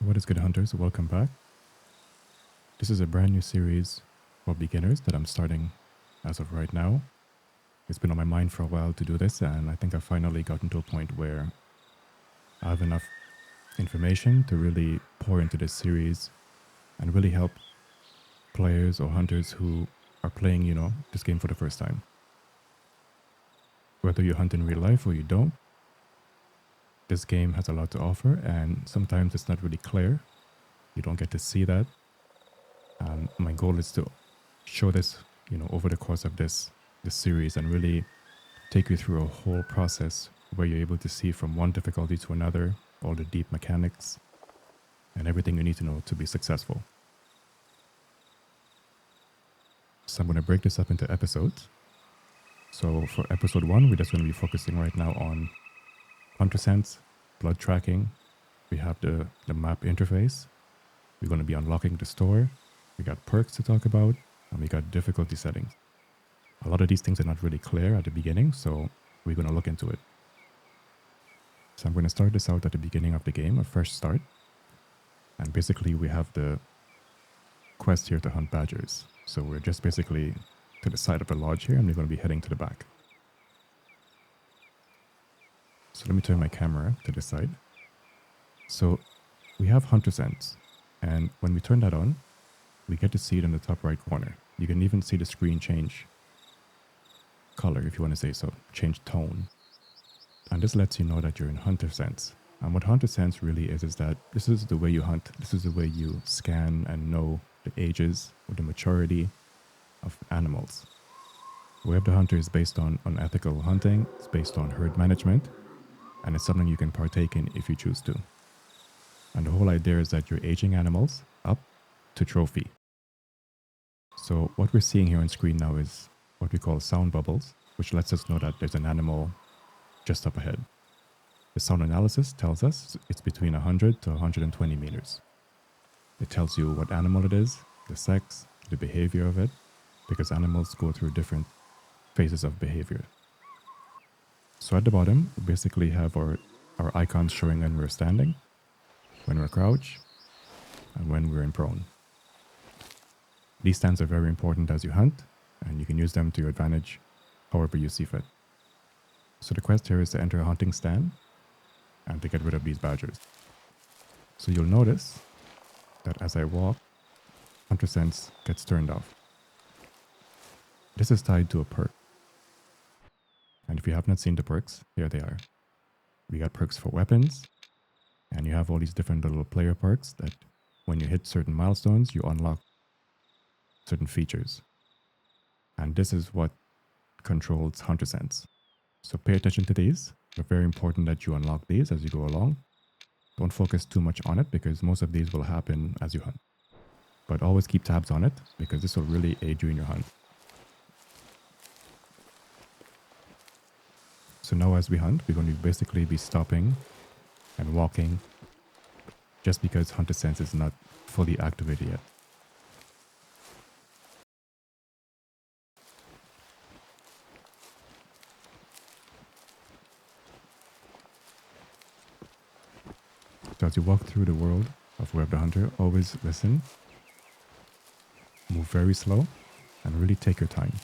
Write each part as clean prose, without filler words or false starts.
What is good, hunters? Welcome back. This is a brand new series for beginners that I'm starting as of right now. It's been on my mind for a while to do this, and I think I've finally gotten to a point where I have enough information to really pour into this series and really help players or hunters who are playing, this game for the first time. Whether you hunt in real life or you don't, this game has a lot to offer, and sometimes it's not really clear. You don't get to see that. My goal is to show this, over the course of this series and really take you through a whole process where you're able to see from one difficulty to another, all the deep mechanics and everything you need to know to be successful. So I'm going to break this up into episodes. So for episode 1, we're just going to be focusing right now on hunter sense, blood tracking. We have the map interface. We're going to be unlocking the store. We got perks to talk about, and we got difficulty settings. A lot of these things are not really clear at the beginning, so we're going to look into it. So I'm going to start this out at the beginning of the game, a fresh start. And basically we have the quest here to hunt badgers. So we're just basically to the side of the lodge here, and we're going to be heading to the back. So let me turn my camera to the side. So we have hunter sense, and when we turn that on, we get to see it in the top right corner. You can even see the screen change color, if you want to say so, change tone. And this lets you know that you're in hunter sense. And what hunter sense really is that this is the way you hunt. This is the way you scan and know the ages or the maturity of animals. Web the Hunter is based on ethical hunting, it's based on herd management, and it's something you can partake in if you choose to. And the whole idea is that you're aging animals up to trophy. So what we're seeing here on screen now is what we call sound bubbles, which lets us know that there's an animal just up ahead. The sound analysis tells us it's between 100 to 120 meters. It tells you what animal it is, the sex, the behavior of it, because animals go through different phases of behavior. So at the bottom, we basically have our icons showing when we're standing, when we're crouched, and when we're in prone. These stands are very important as you hunt, and you can use them to your advantage however you see fit. So the quest here is to enter a hunting stand and to get rid of these badgers. So you'll notice that as I walk, hunter sense gets turned off. This is tied to a perk. And if you have not seen the perks, here they are. We got perks for weapons, and you have all these different little player perks that when you hit certain milestones, you unlock certain features. And this is what controls hunter sense. So pay attention to these. It's very important that you unlock these as you go along. Don't focus too much on it because most of these will happen as you hunt. But always keep tabs on it because this will really aid you in your hunt. So now as we hunt, we're going to basically be stopping and walking just because hunter sense is not fully activated yet. So as you walk through the world of Web the Hunter, always listen, move very slow, and really take your time.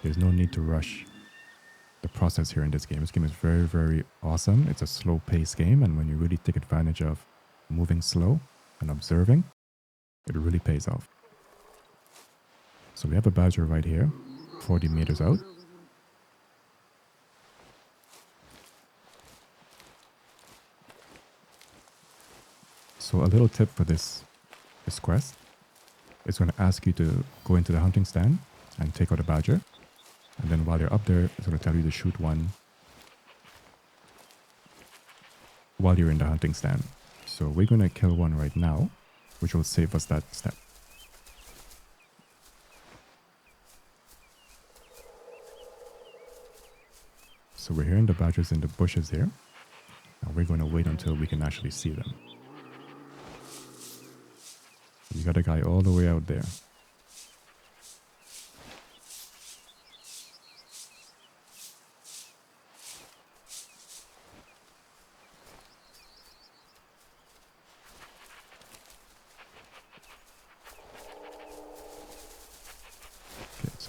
There's no need to rush the process here in this game. This game is very, very awesome. It's a slow-paced game, and when you really take advantage of moving slow and observing, it really pays off. So we have a badger right here, 40 meters out. So a little tip for this quest is going to ask you to go into the hunting stand and take out a badger. And then while you're up there, it's going to tell you to shoot one while you're in the hunting stand. So we're going to kill one right now, which will save us that step. So we're hearing the badgers in the bushes here. And we're going to wait until we can actually see them. You got a guy all the way out there.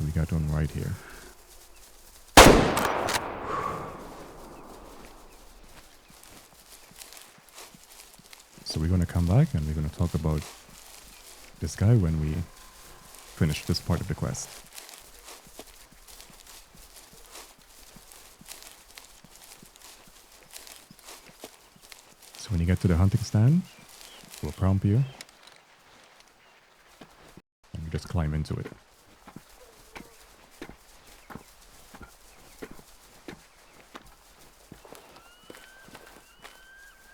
So we got one right here. So we're going to come back and we're going to talk about this guy when we finish this part of the quest. So when you get to the hunting stand, we'll prompt you. And you just climb into it.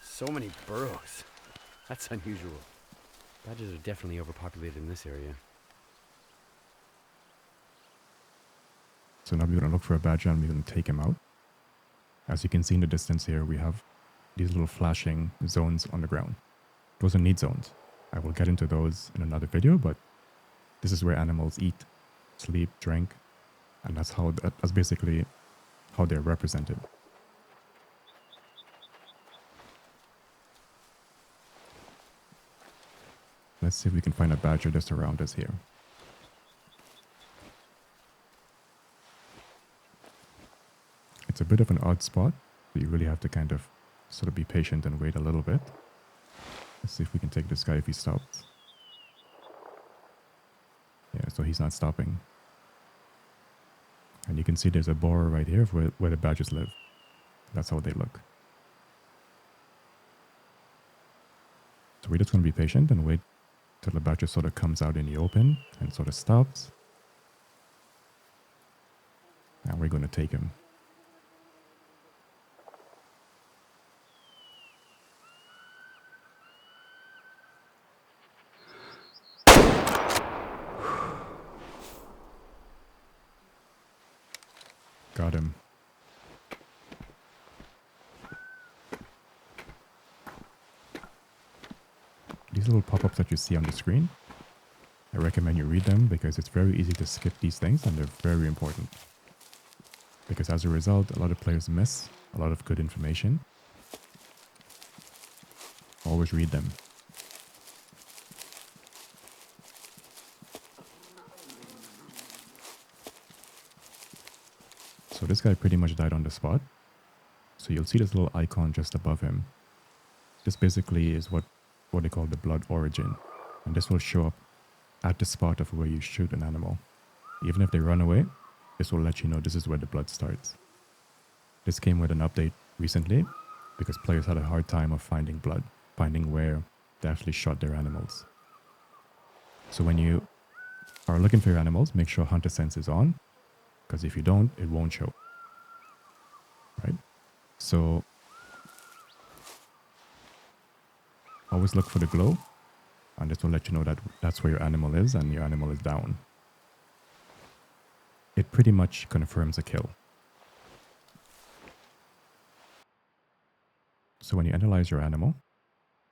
So many burrows. That's unusual. Badgers are definitely overpopulated in this area. So now we're going to look for a badger and we're going to take him out. As you can see in the distance here, we have these little flashing zones on the ground. Those are need zones. I will get into those in another video, but this is where animals eat, sleep, drink, and that's basically how they're represented. Let's see if we can find a badger just around us here. It's a bit of an odd spot, so you really have to kind of sort of be patient and wait a little bit. Let's see if we can take this guy if he stops. Yeah, so he's not stopping. And you can see there's a borer right here where the badgers live. That's how they look. So we're just going to be patient and wait till the badger sort of comes out in the open and sort of stops. And we're going to take him. Got him. These little pop-ups that you see on the screen, I recommend you read them because it's very easy to skip these things and they're very important. Because as a result, a lot of players miss a lot of good information. Always read them. So this guy pretty much died on the spot. So you'll see this little icon just above him. This basically is what they call the blood origin. And this will show up at the spot of where you shoot an animal. Even if they run away, this will let you know this is where the blood starts. This came with an update recently because players had a hard time of finding blood, finding where they actually shot their animals. So when you are looking for your animals, make sure Hunter Sense is on, because if you don't, it won't show. Right? So always look for the glow, and this will let you know that that's where your animal is and your animal is down. It pretty much confirms a kill. So when you analyze your animal,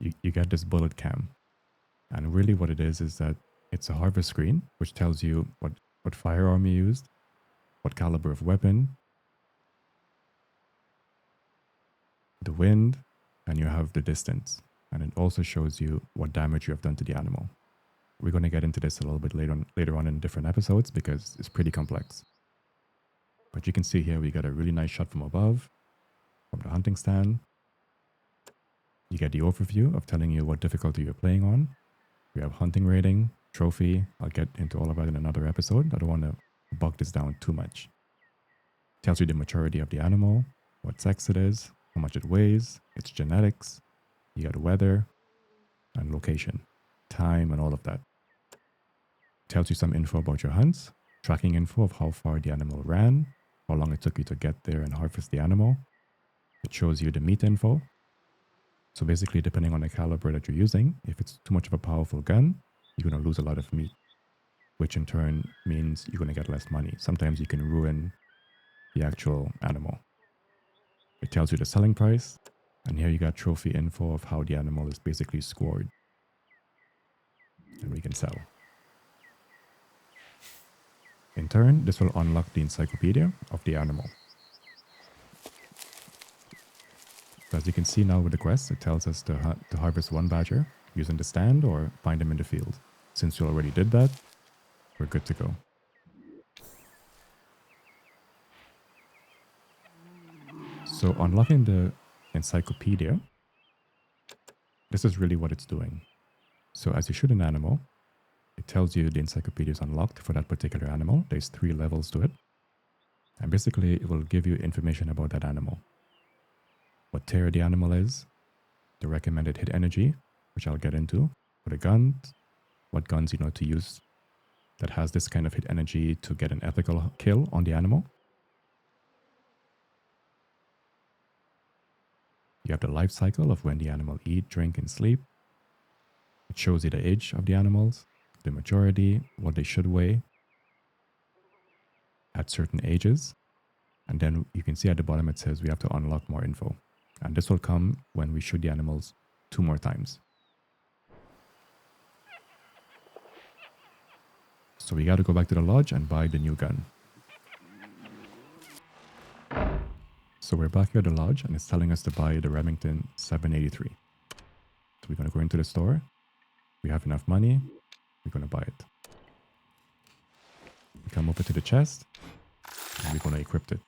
you get this bullet cam. And really what it is that it's a harvest screen, which tells you what firearm you used, what caliber of weapon, the wind, and you have the distance. And it also shows you what damage you have done to the animal. We're going to get into this a little bit later on in different episodes because it's pretty complex. But you can see here we got a really nice shot from above, from the hunting stand. You get the overview of telling you what difficulty you're playing on. We have hunting rating, trophy. I'll get into all of that in another episode. I don't want to bog this down too much. Tells you the maturity of the animal, what sex it is, how much it weighs, its genetics. You got weather and location, time and all of that. Tells you some info about your hunts, tracking info of how far the animal ran, how long it took you to get there and harvest the animal. It shows you the meat info. So basically, depending on the caliber that you're using, if it's too much of a powerful gun, you're going to lose a lot of meat, which in turn means you're going to get less money. Sometimes you can ruin the actual animal. It tells you the selling price, and here you got trophy info of how the animal is basically scored. And we can sell. In turn, this will unlock the encyclopedia of the animal. So as you can see now with the quest, it tells us to harvest one badger using the stand or find them in the field. Since you already did that, we're good to go. So unlocking the encyclopedia, this is really what it's doing. So as you shoot an animal, it tells you the encyclopedia is unlocked for that particular animal. There's 3 levels to it. And basically it will give you information about that animal. What tier the animal is, the recommended hit energy, which I'll get into, for the guns, what guns you know to use that has this kind of hit energy to get an ethical kill on the animal. You have the life cycle of when the animal eat, drink, and sleep. It shows you the age of the animals, the maturity, what they should weigh at certain ages. And then you can see at the bottom it says we have to unlock more info. And this will come when we shoot the animals 2 more times. So we got to go back to the lodge and buy the new gun. So we're back here at the lodge and it's telling us to buy the Remington 783. So we're going to go into the store. We have enough money. We're going to buy it. We come over to the chest and we're going to equip it.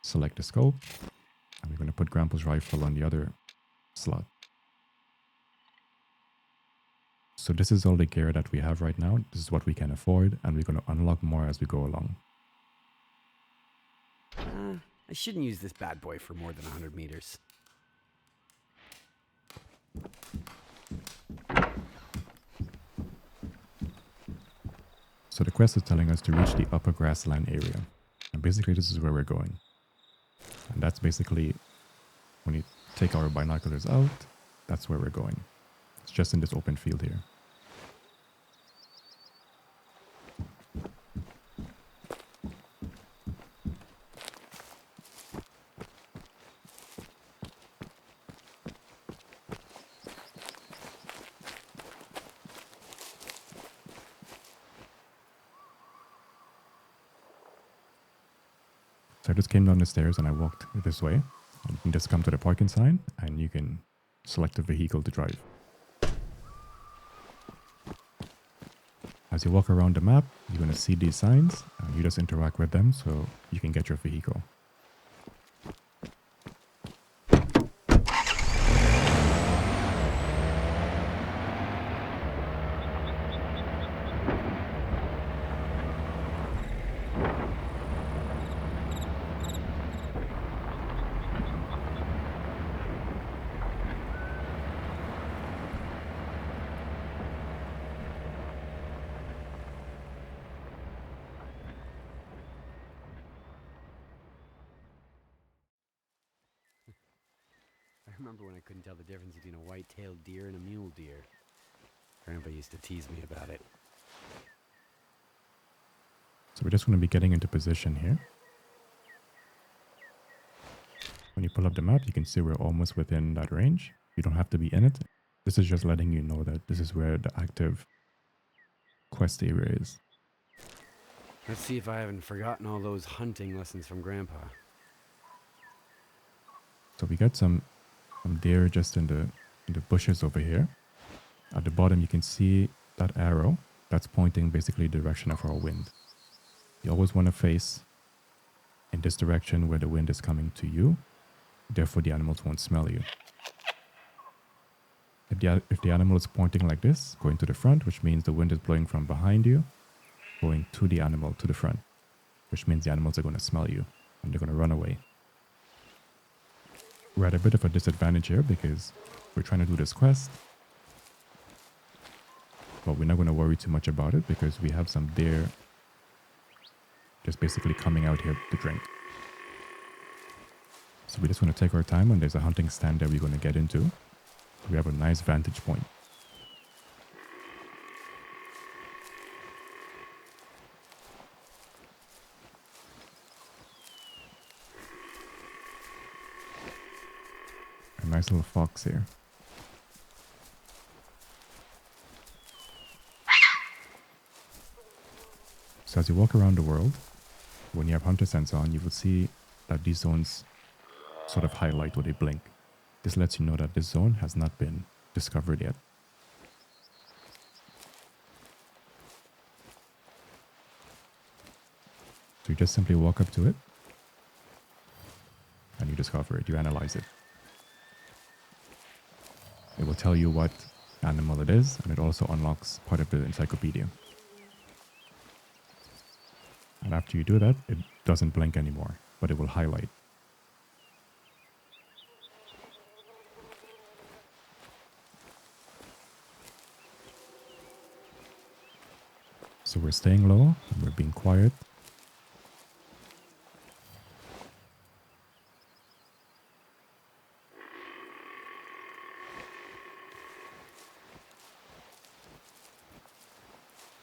Select the scope and we're going to put Grandpa's rifle on the other slot. So this is all the gear that we have right now. This is what we can afford and we're going to unlock more as we go along. I shouldn't use this bad boy for more than 100 meters. So the quest is telling us to reach the upper grassland area. And basically this is where we're going. And that's basically, when you take our binoculars out, that's where we're going. It's just in this open field here. So I just came down the stairs and I walked this way. And you can just come to the parking sign and you can select a vehicle to drive. As you walk around the map, you're going to see these signs and you just interact with them so you can get your vehicle. I remember when I couldn't tell the difference between a white-tailed deer and a mule deer. Grandpa used to tease me about it. So we're just going to be getting into position here. When you pull up the map, you can see we're almost within that range. You don't have to be in it. This is just letting you know that this is where the active quest area is. Let's see if I haven't forgotten all those hunting lessons from Grandpa. So we got some deer just in the bushes over here. At the bottom, you can see that arrow that's pointing basically the direction of our wind. You always want to face in this direction where the wind is coming to you. Therefore, the animals won't smell you. If the animal is pointing like this, going to the front, which means the wind is blowing from behind you, going to the animal to the front, which means the animals are going to smell you and they're going to run away. We're at a bit of a disadvantage here because we're trying to do this quest, but we're not going to worry too much about it because we have some deer just basically coming out here to drink. So we just want to take our time when there's a hunting stand that we're going to get into. We have a nice vantage point. A nice little fox here. So as you walk around the world, when you have hunter sense on, you will see that these zones sort of highlight or they blink. This lets you know that this zone has not been discovered yet. So you just simply walk up to it discover it, you analyze it. It will tell you what animal it is, and it also unlocks part of the encyclopedia. And after you do that, it doesn't blink anymore, but it will highlight. So we're staying low, and we're being quiet.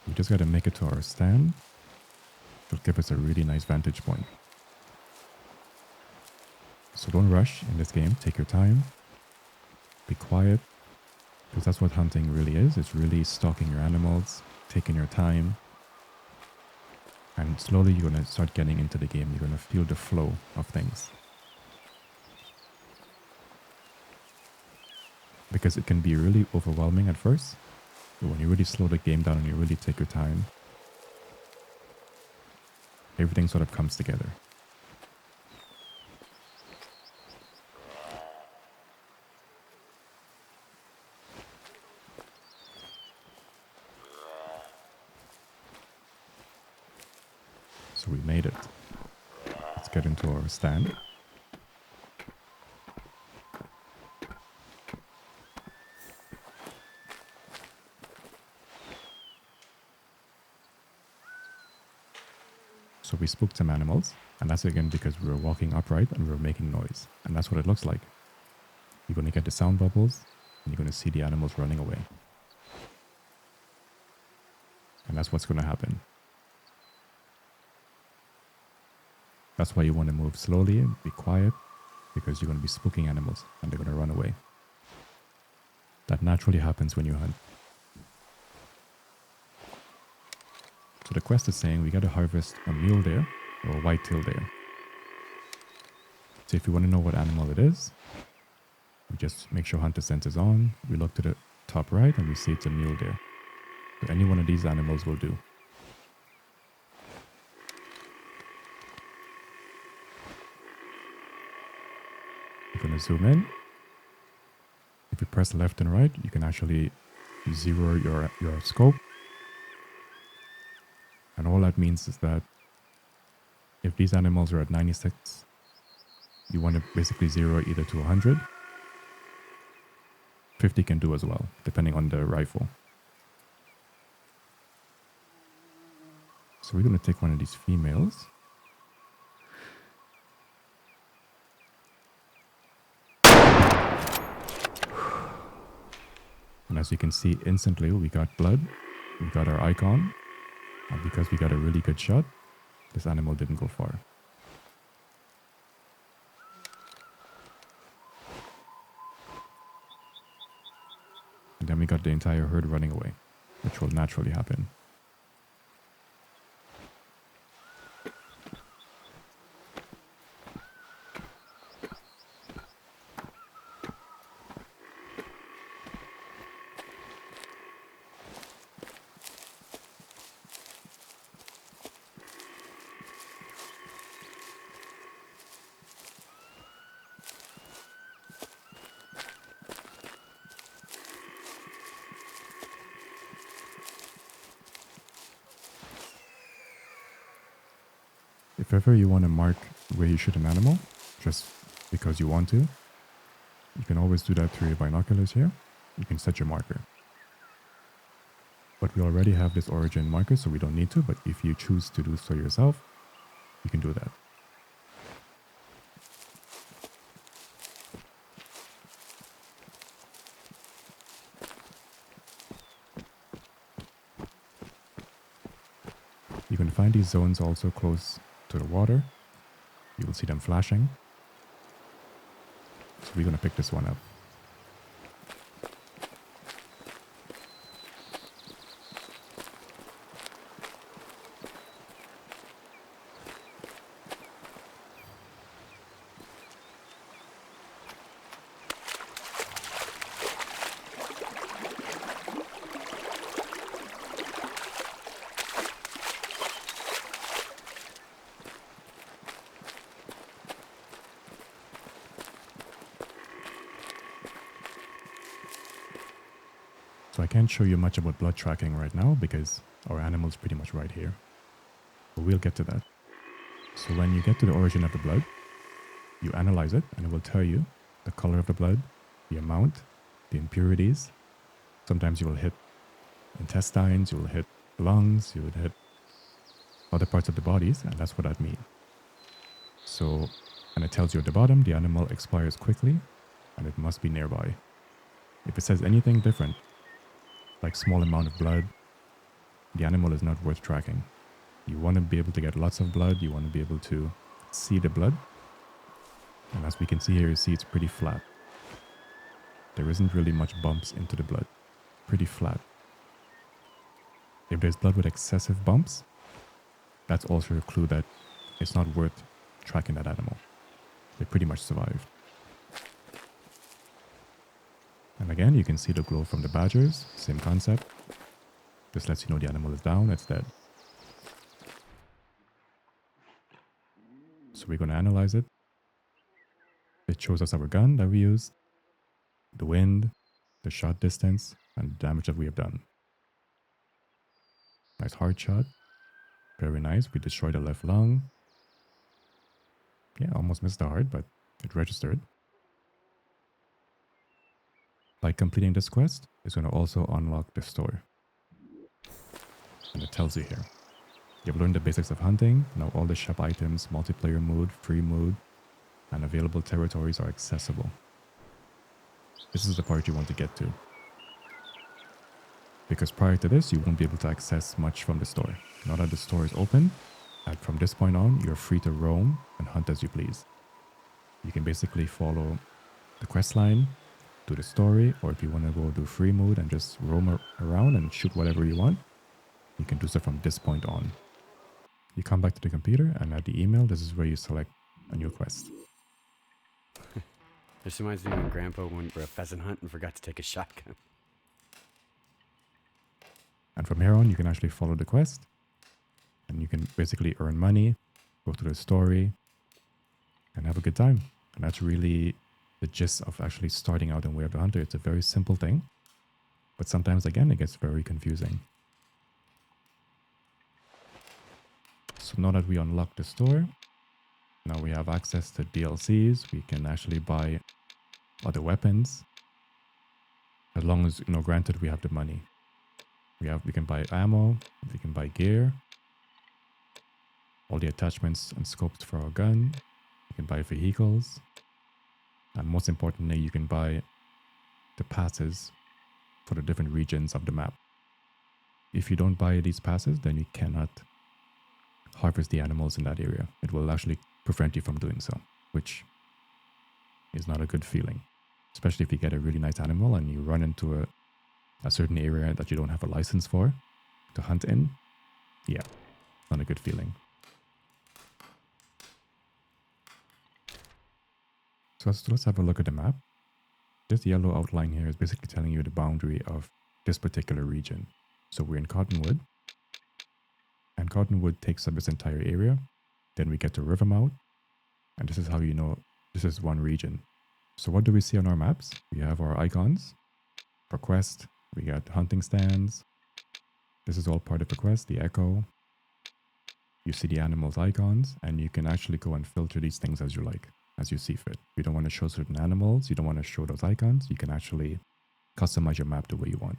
We just got to make it to our stand. It'll give us a really nice vantage point. So don't rush in this game. Take your time. Be quiet. Because that's what hunting really is. It's really stalking your animals, taking your time. And slowly you're going to start getting into the game. You're going to feel the flow of things. Because it can be really overwhelming at first. But when you really slow the game down and you really take your time, everything sort of comes together. So we made it. Let's get into our stand. So we spooked some animals, and that's again because we were walking upright and we were making noise. And that's what it looks like. You're going to get the sound bubbles, and you're going to see the animals running away. And that's what's going to happen. That's why you want to move slowly and be quiet, because you're going to be spooking animals and they're going to run away. That naturally happens when you hunt. So the quest is saying we got to harvest a mule deer or a white-tailed deer. So if you want to know what animal it is, we just make sure hunter sense is on. We look to the top right and we see it's a mule deer. So any one of these animals will do. You're going to zoom in. If you press left and right, you can actually zero your scope. And all that means is that if these animals are at 96, you want to basically zero either to 100. 50 can do as well, depending on the rifle. So we're going to take one of these females. And as you can see, instantly we got blood, we got our icon, and because we got a really good shot, this animal didn't go far. And then we got the entire herd running away, which will naturally happen. If ever you want to mark where you shoot an animal, just because you want to, you can always do that through your binoculars here. You can set your marker. But we already have this origin marker, so we don't need to, but if you choose to do so yourself, you can do that. You can find these zones also close to the water. You will see them flashing. So we're going to pick this one up. So I can't show you much about blood tracking right now because our animal is pretty much right here. But we'll get to that. So when you get to the origin of the blood, you analyze it and it will tell you the color of the blood, the amount, the impurities. Sometimes you will hit intestines, you will hit lungs, you will hit other parts of the bodies, and that's what that means. So, and it tells you at the bottom, the animal expires quickly and it must be nearby. If it says anything different, like small amount of blood, the animal is not worth tracking. You want to be able to get lots of blood, you want to be able to see the blood. And as we can see here, you see it's pretty flat. There isn't really much bumps into the blood. Pretty flat. If there's blood with excessive bumps, that's also a clue that it's not worth tracking that animal. They pretty much survived. And again, you can see the glow from the badgers. Same concept. This lets you know the animal is down, it's dead. So we're going to analyze it. It shows us our gun that we used, the wind, the shot distance, and the damage that we have done. Nice hard shot. Very nice. We destroyed the left lung. Yeah, almost missed the heart, but it registered. By completing this quest, it's going to also unlock the store. And it tells you here. You've learned the basics of hunting. Now all the shop items, multiplayer mode, free mode, and available territories are accessible. This is the part you want to get to. Because prior to this, you won't be able to access much from the store. Now that the store is open, and from this point on, you're free to roam and hunt as you please. You can basically follow the quest line, do the story, or if you want to go do free mode and just roam around and shoot whatever you want, you can do so from this point on. You come back to the computer, and at the email, this is where you select a new quest. This reminds me when Grandpa went for a pheasant hunt and forgot to take a shotgun. And from here on, you can actually follow the quest, and you can basically earn money, go through the story, and have a good time. And that's really the gist of actually starting out in Way of the Hunter. It's a very simple thing, but sometimes, again, it gets very confusing. So now that we unlock the store, now we have access to DLCs. We can actually buy other weapons, as long as, granted, we have the money. We can buy ammo, we can buy gear, all the attachments and scopes for our gun. You can buy vehicles, and most importantly, you can buy the passes for the different regions of the map. If you don't buy these passes, then you cannot harvest the animals in that area. It will actually prevent you from doing so, which is not a good feeling. Especially if you get a really nice animal and you run into a certain area that you don't have a license for to hunt in. Yeah, not a good feeling. So let's have a look at the map. This yellow outline here is basically telling you the boundary of this particular region. So we're in Cottonwood, and Cottonwood takes up this entire area. Then we get to Rivermouth, and this is how you know this is one region. So what do we see on our maps? We have our icons for quest. We got hunting stands. This is all part of the quest, the echo. You see the animals' icons, and you can actually go and filter these things as you like, as you see fit. If you don't want to show certain animals, you don't want to show those icons, you can actually customize your map the way you want.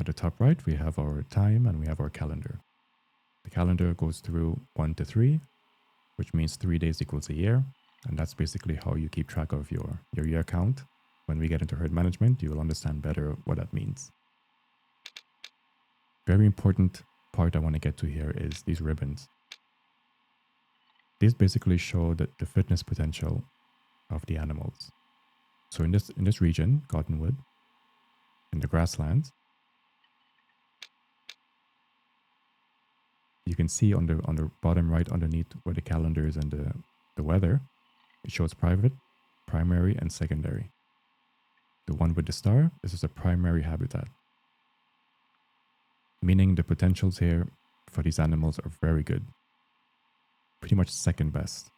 At the top right, we have our time and we have our calendar. The calendar goes through 1 to 3, which means 3 days equals a year. And that's basically how you keep track of your year count. When we get into herd management, you will understand better what that means. Very important part I want to get to here is these ribbons. These basically show the fitness potential of the animals. So in this region, Cottonwood, in the grasslands, you can see on the bottom right underneath where the calendar is and the weather, it shows private, primary, and secondary. The one with the star, this is a primary habitat. Meaning the potentials here for these animals are very good. Pretty much second best.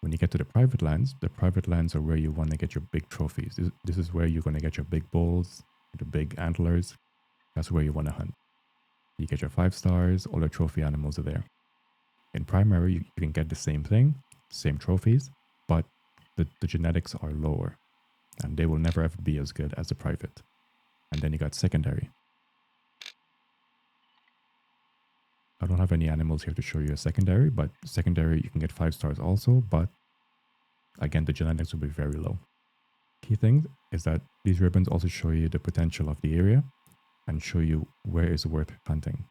When you get to the private lands are where you want to get your big trophies. This is where you're going to get your big bulls, the big antlers, that's where you want to hunt. You get your 5 stars, all the trophy animals are there. In primary, you can get the same thing, same trophies, but the genetics are lower and they will never ever be as good as the private. And then you got secondary. I don't have any animals here to show you a secondary, but secondary you can get 5 stars also, but again, the genetics will be very low. Key thing is that these ribbons also show you the potential of the area and show you where is worth hunting.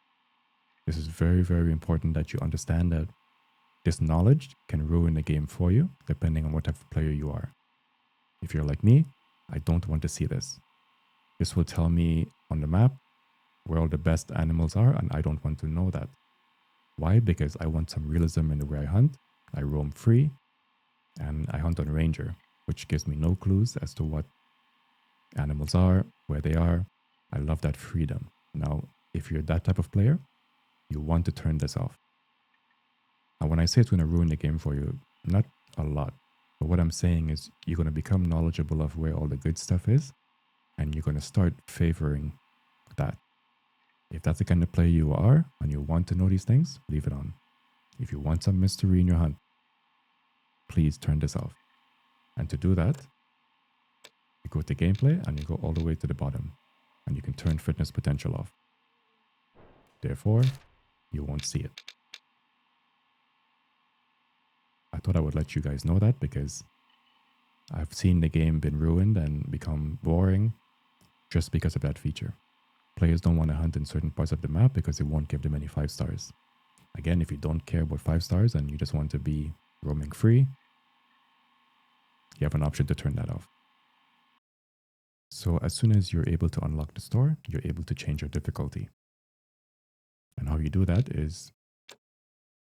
This is very, very important that you understand that this knowledge can ruin the game for you, depending on what type of player you are. If you're like me, I don't want to see this. This will tell me on the map where all the best animals are, and I don't want to know that. Why? Because I want some realism in the way I hunt. I roam free, and I hunt on Ranger, which gives me no clues as to what animals are, where they are. I love that freedom. Now, if you're that type of player, you want to turn this off. And when I say it's going to ruin the game for you, not a lot. But what I'm saying is you're going to become knowledgeable of where all the good stuff is, and you're going to start favoring that. If that's the kind of player you are, and you want to know these things, leave it on. If you want some mystery in your hunt, please turn this off. And to do that, you go to gameplay and you go all the way to the bottom, and you can turn fitness potential off. Therefore, you won't see it. I thought I would let you guys know that because I've seen the game been ruined and become boring just because of that feature. Players don't want to hunt in certain parts of the map because it won't give them any 5 stars. Again, if you don't care about 5 stars and you just want to be roaming free, you have an option to turn that off. So as soon as you're able to unlock the store, you're able to change your difficulty. And how you do that is,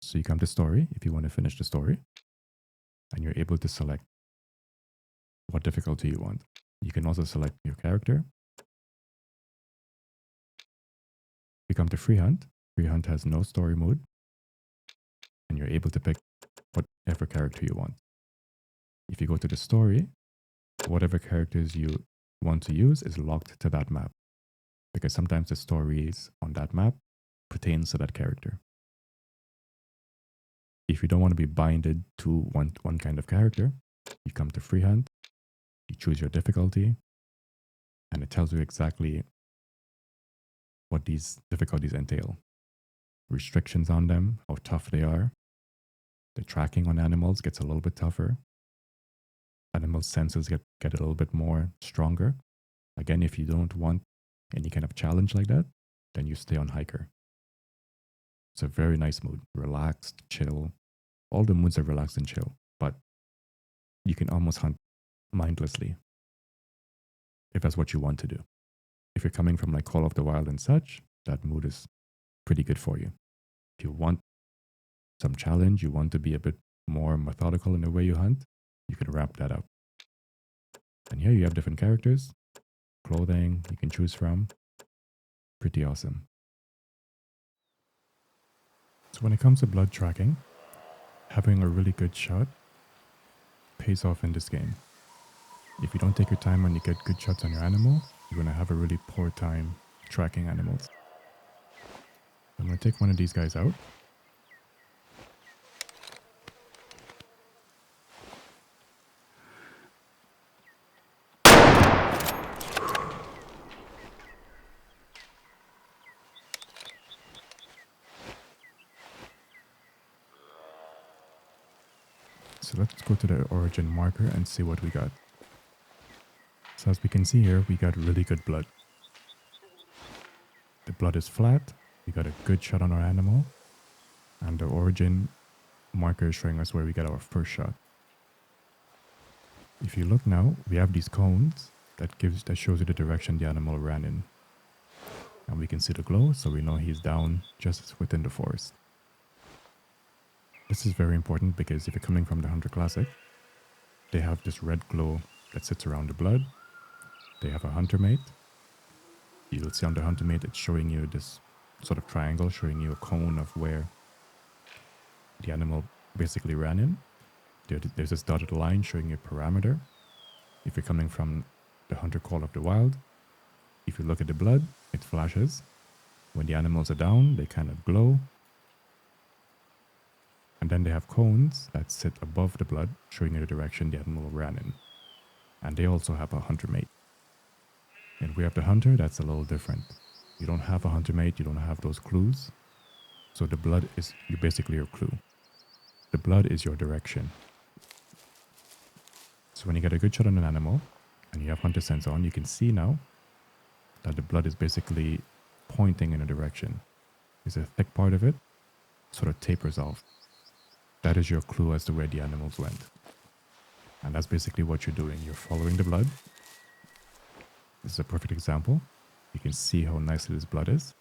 so you come to story if you want to finish the story, and you're able to select what difficulty you want. You can also select your character. You come to free hunt. Free hunt has no story mode, and you're able to pick whatever character you want. If you go to the story, whatever characters you want to use is locked to that map, because sometimes the stories on that map pertains to that character. If you don't want to be binded to one kind of character, you come to free hunt, you choose your difficulty, and it tells you exactly what these difficulties entail. Restrictions on them, how tough they are. The tracking on animals gets a little bit tougher. Animal senses get a little bit more stronger. Again, if you don't want any kind of challenge like that, then you stay on hiker. It's a very nice mood. Relaxed, chill. All the moods are relaxed and chill, but you can almost hunt mindlessly if that's what you want to do. If you're coming from like Call of the Wild and such, that mood is pretty good for you. If you want some challenge, you want to be a bit more methodical in the way you hunt, you can ramp that up. And here you have different characters, clothing you can choose from. Pretty awesome. So when it comes to blood tracking, having a really good shot pays off in this game. If you don't take your time and you get good shots on your animal, you're going to have a really poor time tracking animals. I'm going to take one of these guys out. So let's go to the origin marker and see what we got. So as we can see here, we got really good blood. The blood is flat, we got a good shot on our animal, and the origin marker is showing us where we got our first shot. If you look now, we have these cones that shows you the direction the animal ran in. And we can see the glow, so we know he's down just within the forest. This is very important because if you're coming from the Hunter Classic, they have this red glow that sits around the blood. They have a hunter mate. You'll see on the hunter mate, it's showing you this sort of triangle, showing you a cone of where the animal basically ran in. There's this dotted line showing you a parameter. If you're coming from the Hunter Call of the Wild, If you look at the blood, it flashes. When the animals are down, they kind of glow. And then they have cones that sit above the blood, showing you the direction the animal ran in. And they also have a hunter mate. And we have the hunter, that's a little different. You don't have a hunter mate, you don't have those clues. So the blood is basically your clue. The blood is your direction. So when you get a good shot on an animal and you have hunter sense on, you can see now that the blood is basically pointing in a direction. There's a thick part of it, sort of tapers off. That is your clue as to where the animals went. And that's basically what you're doing. You're following the blood. This is a perfect example. You can see how nicely this blood is.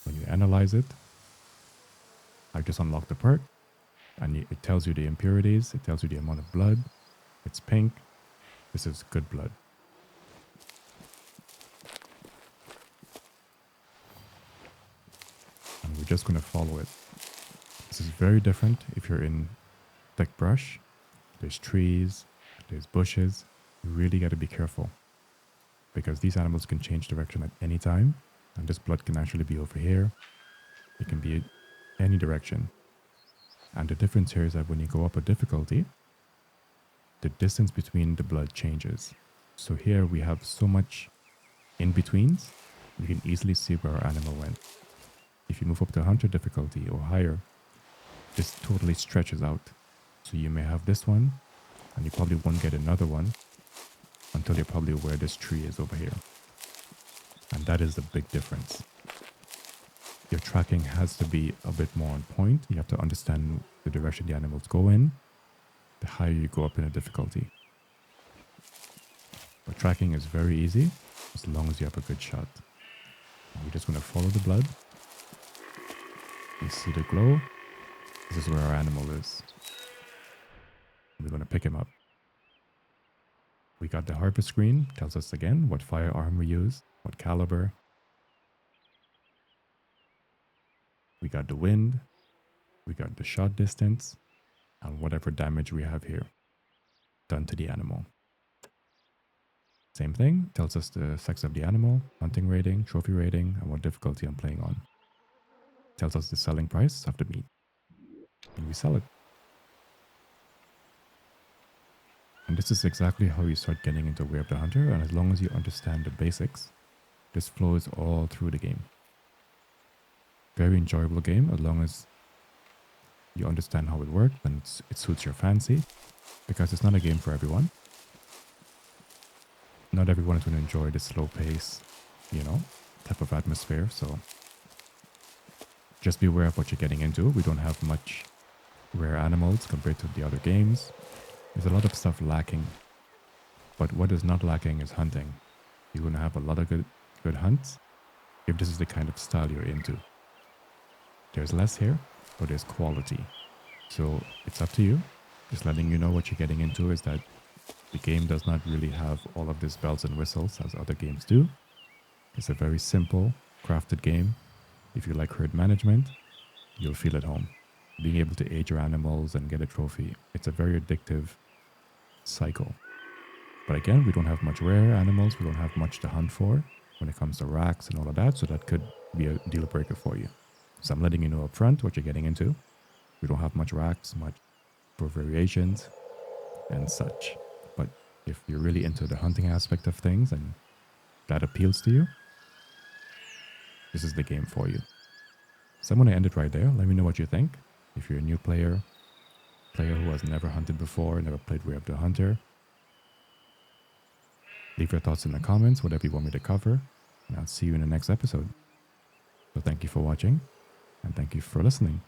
When you analyze it, I just unlocked the perk, and it tells you the impurities, it tells you the amount of blood. It's pink. This is good blood. And we're just going to follow it. This is very different if you're in thick brush. There's trees, there's bushes. You really got to be careful, because these animals can change direction at any time, and this blood can actually be over here. It can be any direction. And the difference here is that when you go up a difficulty, the distance between the blood changes. So here we have so much in betweens, we can easily see where our animal went. If you move up to hunter difficulty or higher, this totally stretches out. So you may have this one, and you probably won't get another one until you're probably where this tree is over here. And that is the big difference. Your tracking has to be a bit more on point. You have to understand the direction the animals go in, the higher you go up in a difficulty. But tracking is very easy as long as you have a good shot. And we're just going to follow the blood. You see the glow. This is where our animal is. We're going to pick him up. We got the harvest screen. Tells us again what firearm we use, what caliber. We got the wind. We got the shot distance. And whatever damage we have here done to the animal. Same thing. Tells us the sex of the animal, hunting rating, trophy rating, and what difficulty I'm playing on. Tells us the selling price of the meat. And we sell it. And this is exactly how you start getting into Way of the Hunter, and as long as you understand the basics, this flows all through the game. Very enjoyable game as long as you understand how it works and it suits your fancy, because it's not a game for everyone. Not everyone is going to enjoy the slow pace, type of atmosphere, so just be aware of what you're getting into. We don't have much rare animals compared to the other games. There's a lot of stuff lacking, but what is not lacking is hunting. You're going to have a lot of good hunts if this is the kind of style you're into. There's less here, but there's quality. So it's up to you. Just letting you know what you're getting into is that the game does not really have all of these bells and whistles as other games do. It's a very simple, crafted game. If you like herd management, you'll feel at home. Being able to age your animals and get a trophy, it's a very addictive cycle. But again, we don't have much rare animals. We don't have much to hunt for when it comes to racks and all of that. So that could be a deal breaker for you. So I'm letting you know up front what you're getting into. We don't have much racks, much for variations and such. But if you're really into the hunting aspect of things and that appeals to you, this is the game for you. So I'm going to end it right there. Let me know what you think. If you're a new player who has never hunted before, never played Way of the Hunter, leave your thoughts in the comments, whatever you want me to cover, and I'll see you in the next episode. So thank you for watching, and thank you for listening.